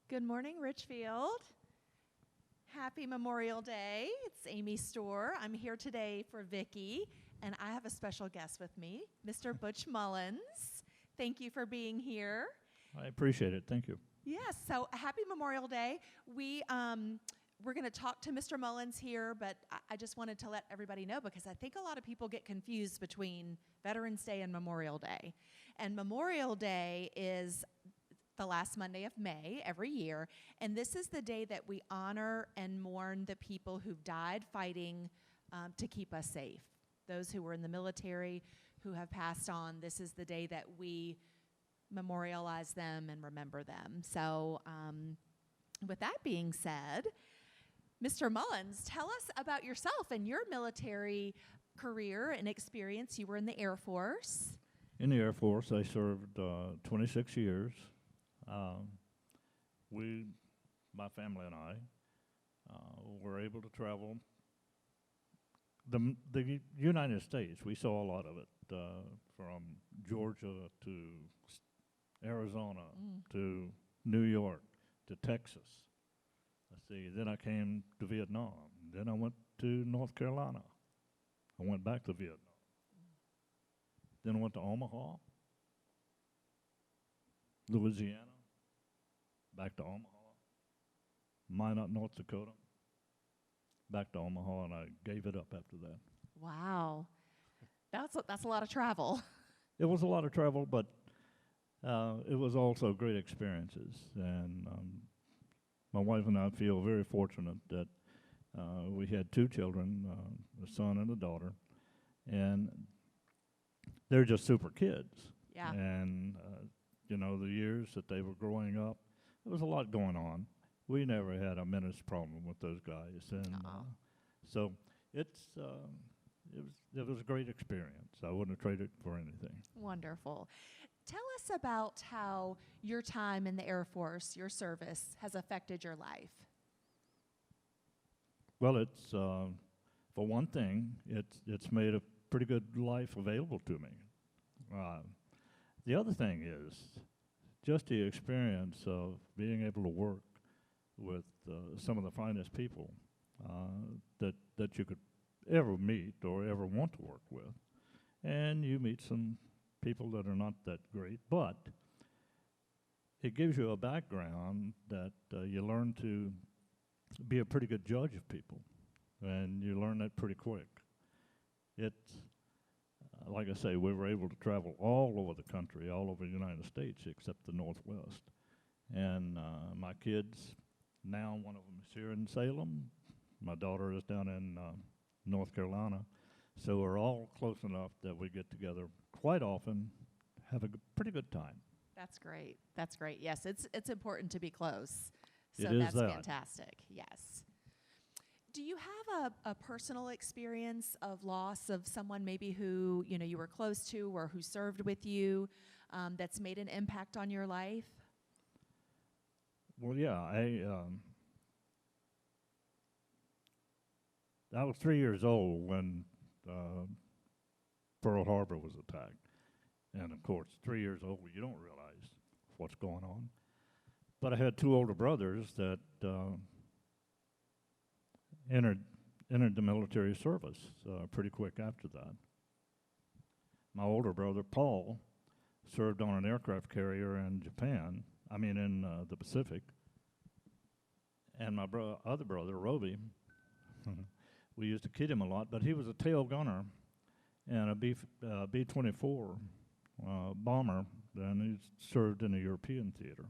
Good morning, Richfield. Happy Memorial Day. It's Amy Stoehr. I'm here today for Vicki, and I have a special guest with me, Mr. Butch Mullins. Thank you for being here. I appreciate it. Thank you. Yes, so happy Memorial Day. We're going to talk to Mr. Mullins here, but I just wanted to let everybody know because I think a lot of people get confused between Veterans Day and Memorial Day. And Memorial Day is the last Monday of May every year, and this is the day that we honor and mourn the people who've died fighting to keep us safe. Those who were in the military, who have passed on, this is the day that we memorialize them and remember them. So with that being said, Mr. Mullins, tell us about yourself and your military career and experience. You were in the Air Force. In the Air Force, I served 26 years. My family and I, were able to travel the United States. We saw a lot of it, from Georgia to Arizona to New York to Texas. Let's see, then I came to Vietnam. Then I went to North Carolina. I went back to Vietnam. Then I went to Omaha, Louisiana, back to Omaha, Minot, North Dakota, back to Omaha, and I gave it up after that. Wow. That's a lot of travel. It was a lot of travel, but it was also great experiences. And my wife and I feel very fortunate that we had two children, a son and a daughter, and they're just super kids. Yeah. And the years that they were growing up, there was a lot going on. We never had a minute's problem with those guys, and so it was a great experience. I wouldn't have traded it for anything. Wonderful. Tell us about how your time in the Air Force, your service, has affected your life. Well, it's for one thing, it's made a pretty good life available to me. The other thing is just the experience of being able to work with some of the finest people that you could ever meet or ever want to work with. And you meet some people that are not that great, but it gives you a background that you learn to be a pretty good judge of people, and you learn that pretty quick. It's like I say, we were able to travel all over the country, all over the United States, except the Northwest. And my kids, now one of them is here in Salem. My daughter is down in North Carolina. So we're all close enough that we get together quite often, have a pretty good time. That's great. That's great. Yes, it's important to be close. So it is that's that. Fantastic. Yes. Do you have a personal experience of loss of someone maybe who you were close to or who served with you that's made an impact on your life? Well, yeah, I was 3 years old when Pearl Harbor was attacked. And of course, 3 years old, you don't realize what's going on. But I had two older brothers that entered the military service pretty quick after that. My older brother, Paul, served on an aircraft carrier in Japan, in the Pacific. And my other brother, Roby, we used to kid him a lot, but he was a tail gunner and a B-24 bomber, and he served in a European theater.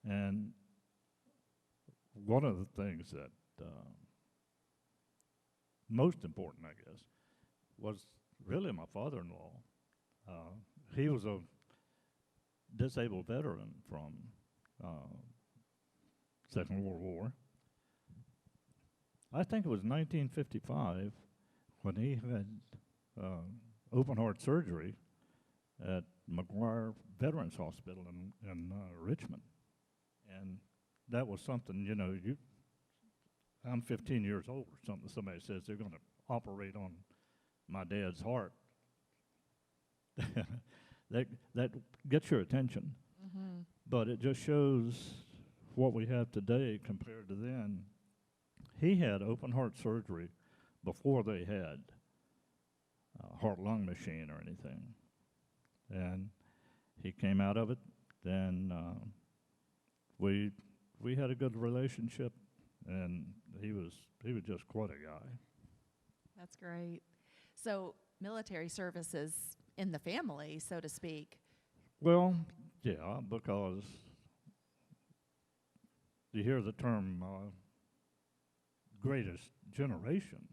And one of the things that most important, I guess, was really my father-in-law. He was a disabled veteran from Second World War. I think it was 1955 when he had open-heart surgery at McGuire Veterans Hospital in Richmond. And that was something, I'm 15 years old or something. Somebody says they're going to operate on my dad's heart. that gets your attention. Mm-hmm. But it just shows what we have today compared to then, he had open heart surgery before they had a heart-lung machine or anything. And he came out of it, and we had a good relationship, and he was just quite a guy. That's great. So military service is in the family, so to speak. Well, yeah, because you hear the term greatest generation.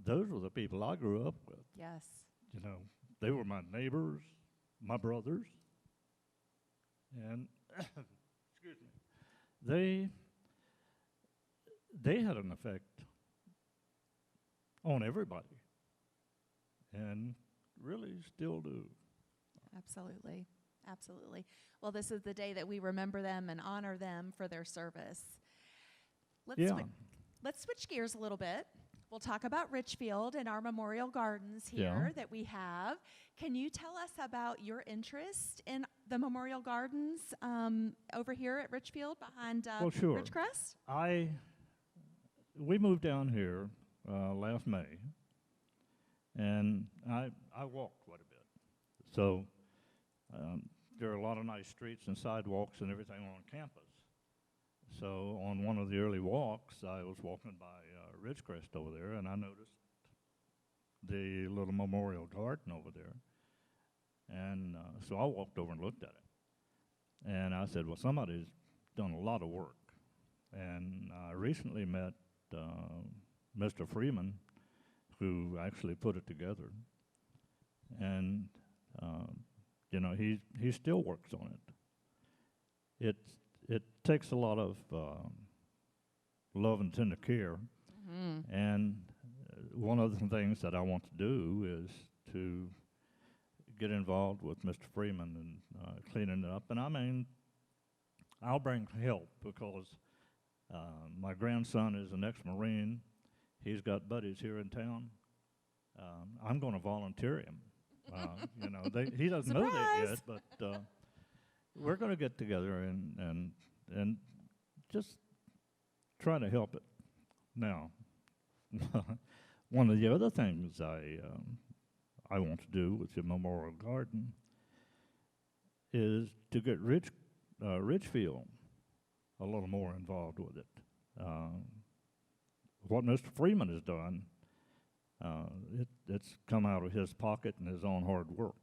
Those were the people I grew up with. Yes. You know, they were my neighbors, my brothers, and excuse me, they had an effect on everybody, and really still do. Absolutely. Absolutely. Well, this is the day that we remember them and honor them for their service. Let's switch gears a little bit. We'll talk about Richfield and our memorial gardens here that we have. Can you tell us about your interest in the memorial gardens over here at Richfield behind sure. Ridgecrest? We moved down here last May, and I walk quite a bit. So there are a lot of nice streets and sidewalks and everything on campus. So on one of the early walks, I was walking by Ridgecrest over there, and I noticed the little memorial garden over there. And so I walked over and looked at it. And I said, well, somebody's done a lot of work. And I recently met Mr. Freeman, who actually put it together. And, you know, he still works on it. It takes a lot of love and tender care. Mm-hmm. And one of the things that I want to do is to get involved with Mr. Freeman and cleaning it up. And I mean, I'll bring help because my grandson is an ex-Marine. He's got buddies here in town. I'm going to volunteer him. You know, he doesn't know that yet, but we're going to get together and just try to help it. Now, one of the other things I want to do with the memorial garden is to get Ridgefield a little more involved with it. What Mr. Freeman has done, it's come out of his pocket and his own hard work.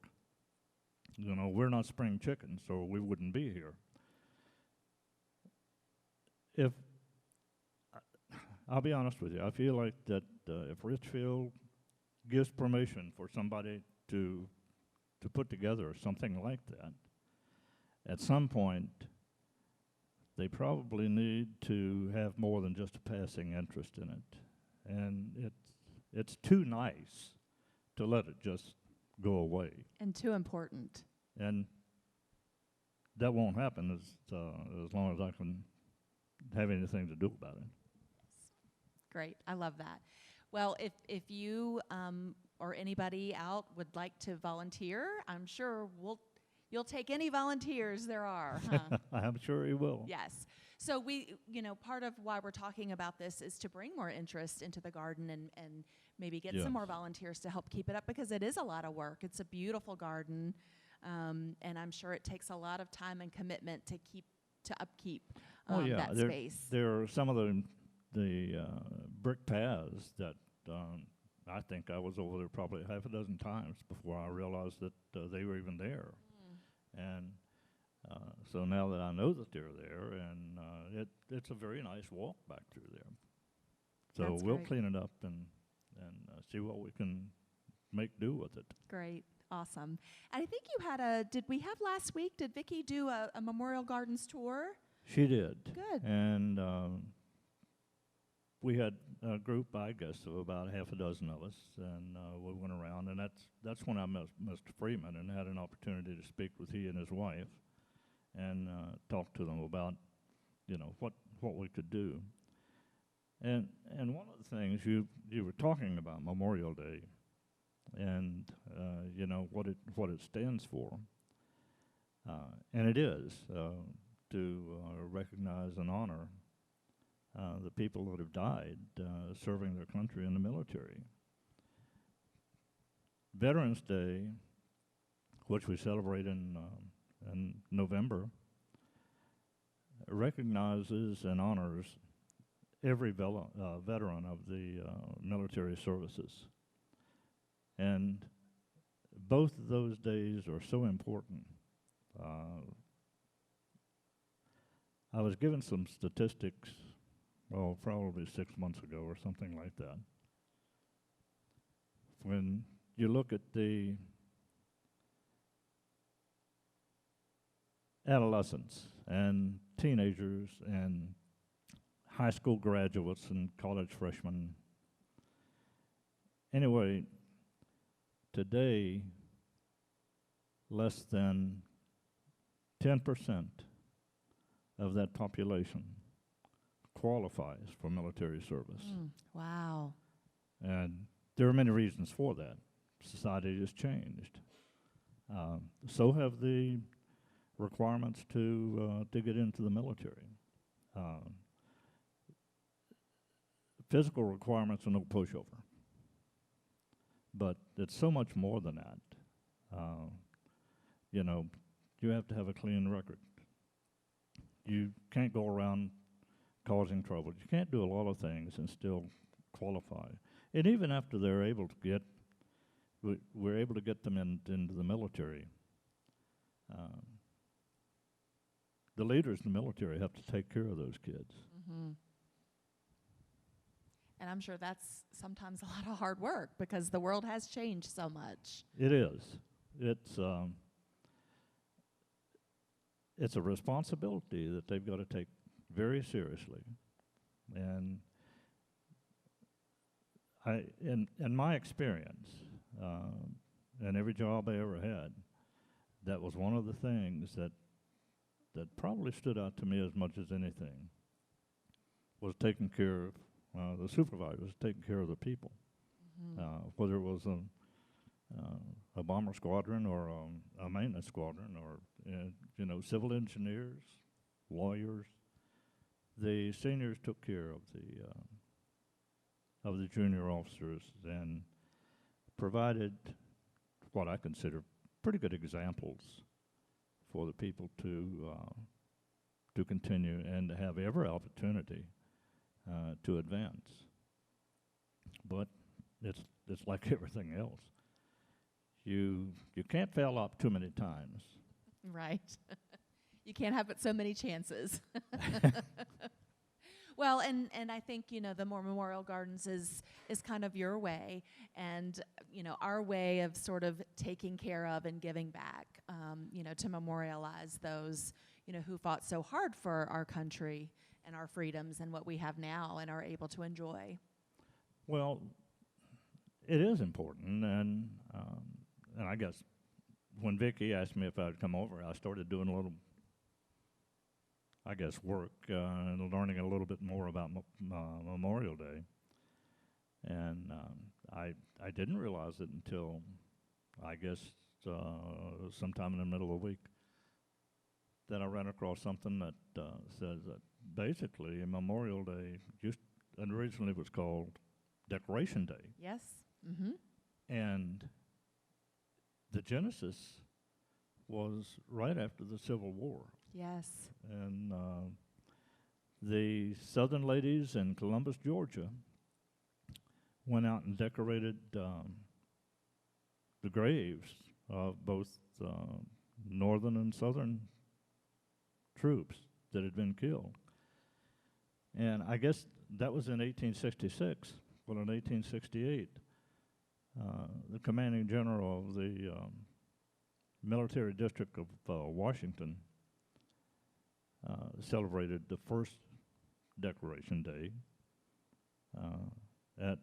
You know, we're not spring chickens, so we wouldn't be here. I'll be honest with you, I feel like that if Richfield gives permission for somebody to put together something like that, at some point, they probably need to have more than just a passing interest in it. And it's too nice to let it just go away. And too important. And that won't happen as long as I can have anything to do about it. Great. I love that. Well, if you or anybody out would like to volunteer, I'm sure you'll take any volunteers there are, huh? I'm sure you will. Yes. So part of why we're talking about this is to bring more interest into the garden and maybe get some more volunteers to help keep it up, because it is a lot of work. It's a beautiful garden, and I'm sure it takes a lot of time and commitment to upkeep that space. There are some of the brick paths that I think I was over there probably half a dozen times before I realized that they were even there. And so now that I know that they're there, and it's a very nice walk back through there. So That's we'll great. clean it up and see what we can make do with it. Great. Awesome. And I think did we have last week, did Vicki do a Memorial Gardens tour? She did. Good. And we had a group, I guess, of about half a dozen of us, and we went around, and that's when I met Mr. Freeman and had an opportunity to speak with he and his wife and talk to them about, what we could do. And one of the things you were talking about Memorial Day, and what it stands for, and it is. to recognize and honor the people that have died serving their country in the military. Veterans Day, which we celebrate in November, recognizes and honors every veteran of the military services. And both of those days are so important. I was given some statistics, well, probably 6 months ago or something like that. When you look at the adolescents and teenagers and high school graduates and college freshmen. Anyway, today, less than 10% of that population qualifies for military service. Wow. And there are many reasons for that. Society has changed. So have the requirements to get into the military. Physical requirements are no pushover. But it's so much more than that. You know, you have to have a clean record. You can't go around causing trouble. You can't do a lot of things and still qualify. And even after they're able to get, we're able to get them into the military, the leaders in the military have to take care of those kids. Mm-hmm. And I'm sure that's sometimes a lot of hard work because the world has changed so much. It is. It's a responsibility that they've got to take very seriously. And in my experience, and every job I ever had, that was one of the things that probably stood out to me as much as anything, was taking care of the supervisors, taking care of the people. Mm-hmm. Whether it was a bomber squadron or a maintenance squadron or civil engineers, lawyers, the seniors took care of the junior officers and provided what I consider pretty good examples for the people to continue and to have every opportunity to advance. But it's like everything else. You can't fail up too many times. Right. You can't have but so many chances. Well, and I think, the More Memorial Gardens is kind of your way, and, our way of sort of taking care of and giving back, to memorialize those, who fought so hard for our country and our freedoms and what we have now and are able to enjoy. Well, it is important, and I guess when Vicki asked me if I would come over, I started doing a little, work and learning a little bit more about Memorial Day. And I didn't realize it until, sometime in the middle of the week, that I ran across something that says that basically Memorial Day originally was called Decoration Day. Yes. Mm-hmm. And the genesis was right after the Civil War. Yes. And the Southern ladies in Columbus, Georgia, went out and decorated the graves of both Northern and Southern troops that had been killed. And I guess that was in 1866. Well, in 1868, the commanding general of the military district of Washington celebrated the first Decoration Day at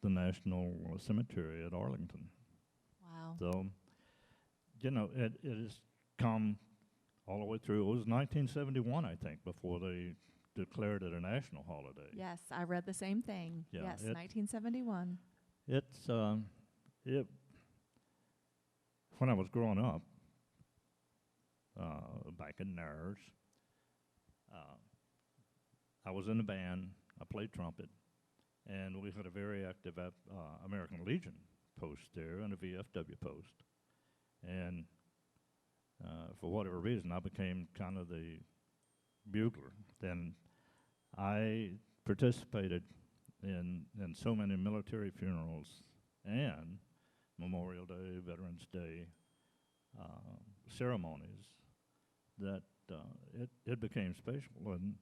the National Cemetery at Arlington. Wow. So, it has come all the way through. It was 1971, I think, before they declared it a national holiday. Yes, I read the same thing. Yeah, yes, 1971. It's when I was growing up, back in theirs. I was in the band. I played trumpet, and we had a very active American Legion post there and a VFW post. And for whatever reason, I became kind of the bugler. Then I participated in so many military funerals and Memorial Day, Veterans Day ceremonies that it became special. And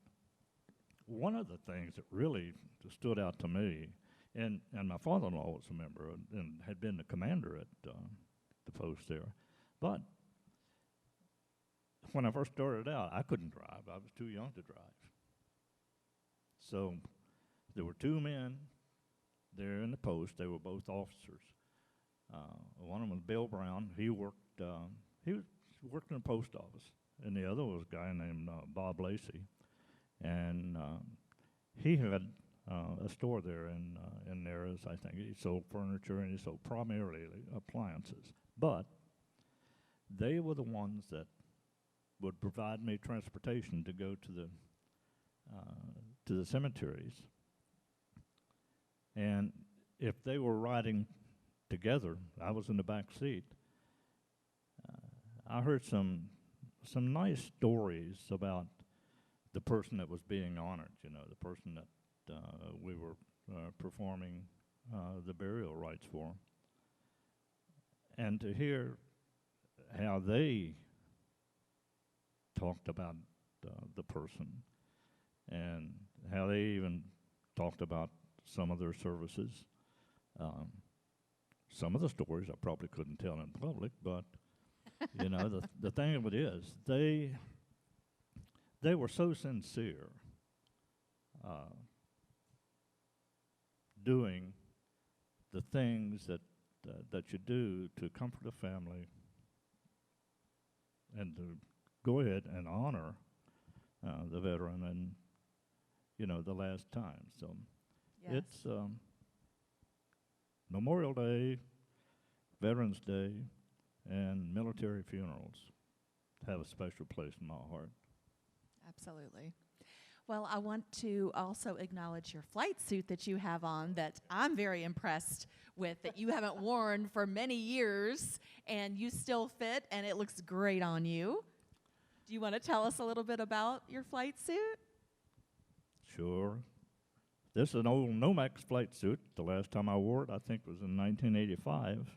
one of the things that really stood out to me, and my father-in-law was a member and had been the commander at the post there, but when I first started out, I couldn't drive. I was too young to drive. So there were two men there in the post. They were both officers. One of them was Bill Brown. He worked in the post office, and the other was a guy named Bob Lacey, and he had a store there in Narrows. I think he sold furniture and he sold primarily appliances. But they were the ones that would provide me transportation to go to the cemeteries. And if they were riding together, I was in the back seat. I heard some nice stories about the person that was being honored. You know, the person that we were performing the burial rites for, and to hear how they talked about the person, and how they even talked about some of their services. Some of the stories I probably couldn't tell in public, but you know, the thing of it is, they were so sincere doing the things that you do to comfort a family and to go ahead and honor the veteran and, you know, the last time. So Yes. it's Memorial Day, Veterans Day, and military funerals have a special place in my heart. Absolutely. Well, I want to also acknowledge your flight suit that you have on that I'm very impressed with, that you haven't worn for many years, and you still fit, and it looks great on you. Do you want to tell us a little bit about your flight suit? Sure. This is an old Nomex flight suit. The last time I wore it, I think, was in 1985.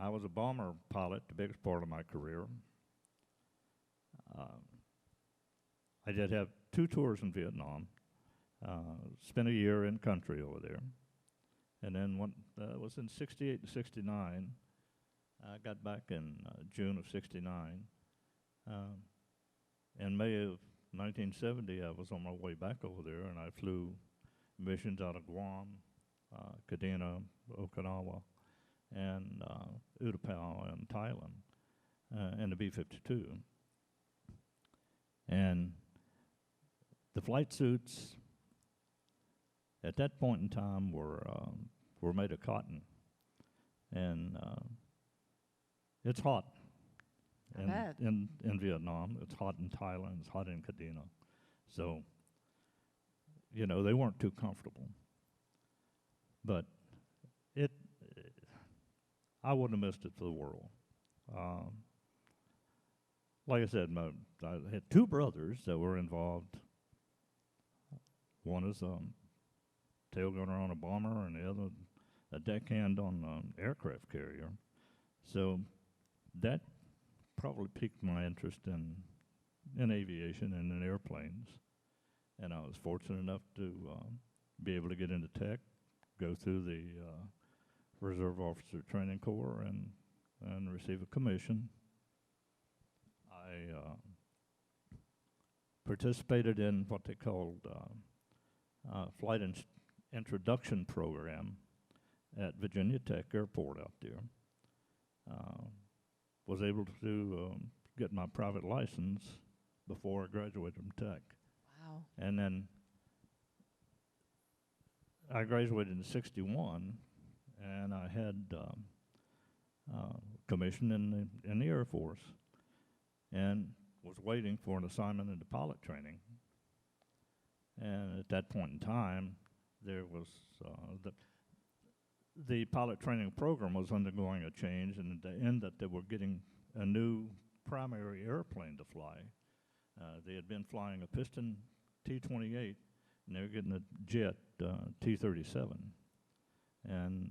I was a bomber pilot the biggest part of my career. I did have 2 tours in Vietnam. Spent a year in country over there. And then one was in 68 and 69. I got back in June of 69. In May of 1970, I was on my way back over there, and I flew missions out of Guam, Kadena, Okinawa, and Utapao in Thailand, in the B-52. And the flight suits at that point in time were made of cotton, and it's hot in Vietnam. It's hot in Thailand. It's hot in Kadena. So, you know, they weren't too comfortable. But I wouldn't have missed it for the world. Like I said, I had 2 brothers that were involved. One is tail gunner on a bomber, and the other a deckhand on an aircraft carrier. So that probably piqued my interest in aviation and in airplanes. And I was fortunate enough to be able to get into tech, go through the Reserve Officer Training Corps, and receive a commission. I participated in what they called flight introduction program at Virginia Tech Airport out there. Was able to get my private license before I graduated from Tech. Wow. And then I graduated in '61, and I had commissioned in the Air Force, and was waiting for an assignment into pilot training. And at that point in time, there was the pilot training program was undergoing a change, and in that they were getting a new primary airplane to fly. They had been flying a piston T-28, and they were getting a jet T-37. And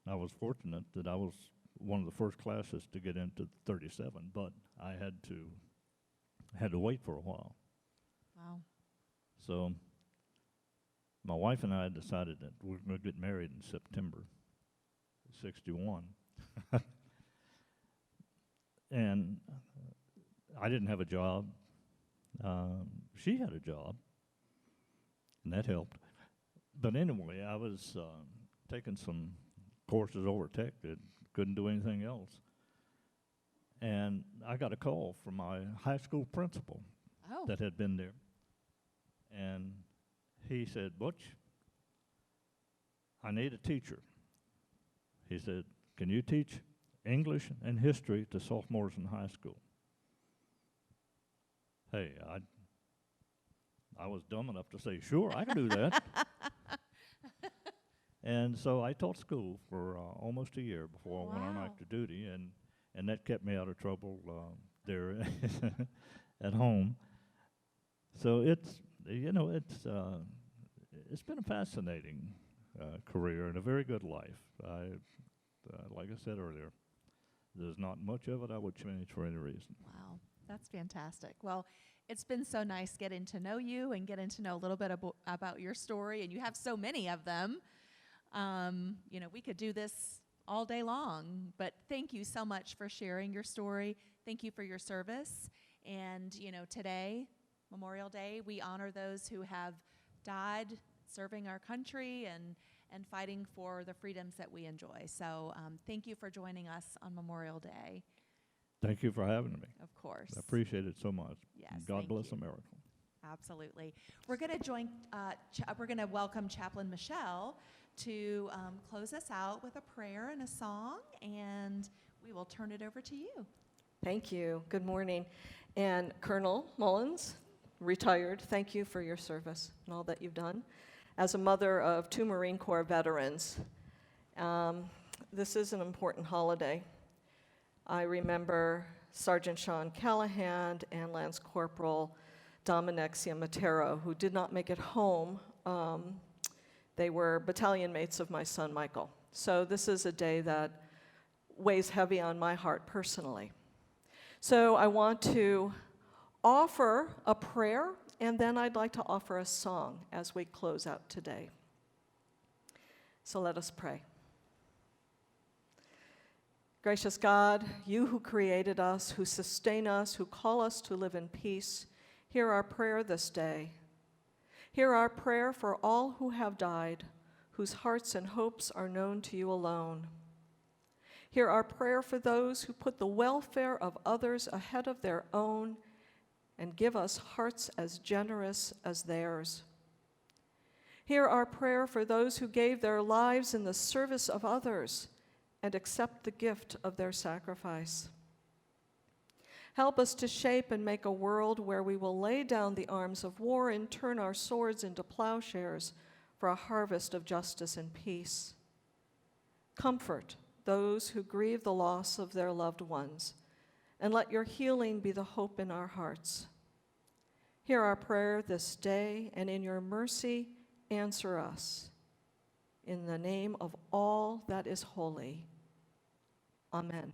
I was fortunate that I was one of the first classes to get into 37, but I had to wait for a while. Wow. So my wife and I decided that we're going to get married in September '61. And I didn't have a job. She had a job, and that helped. But anyway, I was taking some courses over tech that couldn't do anything else. And I got a call from my high school principal that had been there. And he said, "Butch, I need a teacher." He said, "Can you teach English and history to sophomores in high school?" Hey, I was dumb enough to say, "Sure, I can do that." And so I taught school for almost a year before I went on active duty, and that kept me out of trouble there at home. So it's been a fascinating career and a very good life. Like I said earlier, there's not much of it I would change for any reason. Wow, that's fantastic. Well, it's been so nice getting to know you and getting to know a little bit about your story, and you have so many of them. We could do this all day long, but thank you so much for sharing your story. Thank you for your service. And, today, Memorial Day, we honor those who have died serving our country and fighting for the freedoms that we enjoy. So thank you for joining us on Memorial Day. Thank you for having me. Of course. I appreciate it so much. Yes, God bless America. Absolutely. We're going to welcome Chaplain Michelle to close us out with a prayer and a song, and we will turn it over to you. Thank you. Good morning. And Colonel Mullins, retired, thank you for your service and all that you've done. As a mother of 2 Marine Corps veterans, this is an important holiday. I remember Sergeant Sean Callahan and Lance Corporal Dominexia Matero, who did not make it home. They were battalion mates of my son, Michael. So this is a day that weighs heavy on my heart personally. So I want to offer a prayer, and then I'd like to offer a song as we close out today. So let us pray. Gracious God, you who created us, who sustain us, who call us to live in peace, hear our prayer this day. Hear our prayer for all who have died, whose hearts and hopes are known to you alone. Hear our prayer for those who put the welfare of others ahead of their own, and give us hearts as generous as theirs. Hear our prayer for those who gave their lives in the service of others, and accept the gift of their sacrifice. Help us to shape and make a world where we will lay down the arms of war and turn our swords into plowshares for a harvest of justice and peace. Comfort those who grieve the loss of their loved ones, and let your healing be the hope in our hearts. Hear our prayer this day, and in your mercy, answer us. In the name of all that is holy. Amen.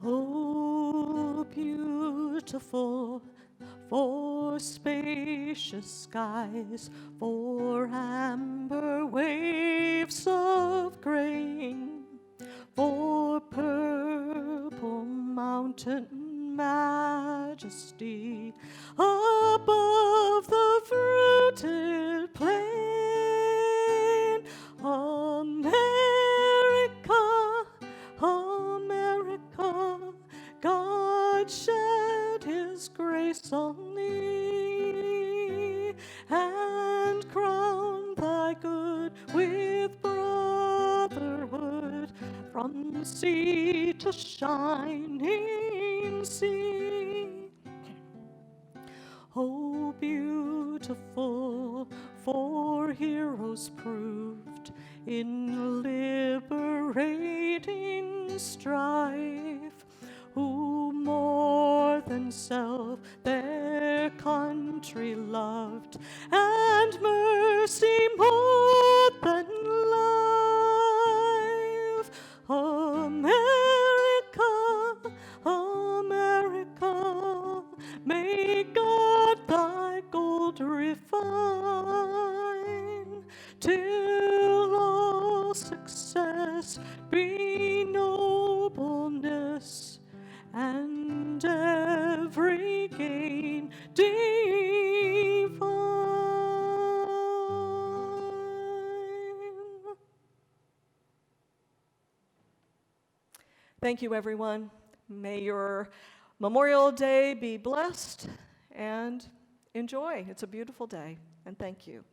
Oh, beautiful, for spacious skies, for amber waves of grain, for purple mountain majesty above the fruited plain. America, from sea to shining sea. Oh, beautiful for heroes proved in liberating strife, who more than self their country loved, and mercy more than life. America, America, may God thy gold refine, till all success be nobleness, and every gain divine. Thank you, everyone. May your Memorial Day be blessed, and enjoy. It's a beautiful day, and thank you.